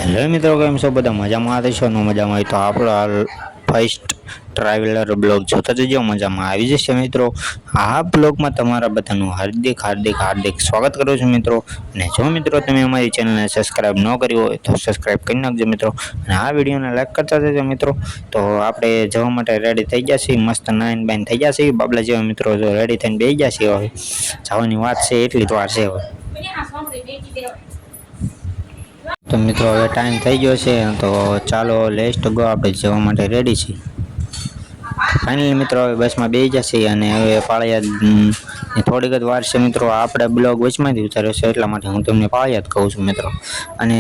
Hello મિત્રો, કેમ છો બધા? મજામાં રહેશો ને? મજામાં હોય તો આપણો હાલ ફર્સ્ટ ટ્રાવેલર બ્લોગ જોતા જજો, મજામાં આવી જશે મિત્રો. આ બ્લોગમાં તમારા બધાનું હાર્દિક હાર્દિક હાર્દિક સ્વાગત કરું છું મિત્રો. અને જો મિત્રો તમે અમારી ચેનલને સબસ્ક્રાઈબ ન કરી હોય તો સબસ્ક્રાઈબ કરી નાખજો મિત્રો, અને આ વિડીયોને લાઈક કરતા જજો મિત્રો. તો આપણે જવા માટે રેડી થઈ ગયા છીએ, મસ્ત નાઈન બાઈન થઈ ગયા છીએ બાબલા જેવા મિત્રો. જો રેડી થઈને બેસી ગયા છીએ, હવે જવાની વાત છે, એટલી જ વાર છે હવે. તો મિત્રો હવે ટાઈમ થઈ ગયો છે, તો ચાલો લેટ્સ ગો, આપણે જવા માટે રેડી છીએ. ફાઇનલી મિત્રો હવે બસમાં બેસી જશે, અને હવે પાળિયાદ થોડીક જ વાર છે મિત્રો. આપણે બ્લોગ વચમાંથી ઉતાર્યો છે, એટલા માટે હું તમને પાળિયાદ કહું છું મિત્રો. અને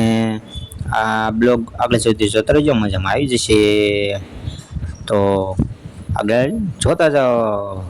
આ બ્લોગ આપણે સુધી જોતા રહેજો, મજામાં આવી જશે. તો આગળ જોતા જાઓ.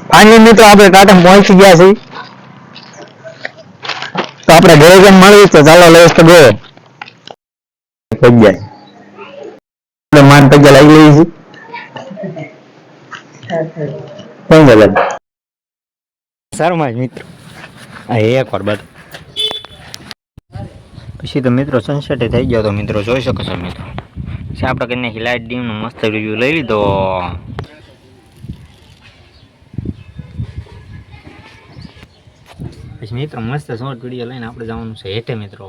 ફાઇનલી મિત્રો આપણે ટાટા પહોંચી ગયા છીએ, તો આપણે ઘરે જઈને મળીએ. તો ચાલો લેટ્સ ગો. પગ્યા આપણે માન પગ્યા લાગી લઈએ છીએ. કોણ ગલત સારું મિત્રો, આ એક વાર બાદ પછી તો મિત્રો સનસેટ થઈ ગયો. તો મિત્રો જોઈ શકો છો મિત્રો, આપણે કરીને લાઇટ ડીમ નો મસ્ત રિવ્યુ લઈ લીધો. પછી મિત્રો મસ્ત શોર્ટ વિડીયો લઈને આપણે જવાનું છે હેઠે મિત્રો.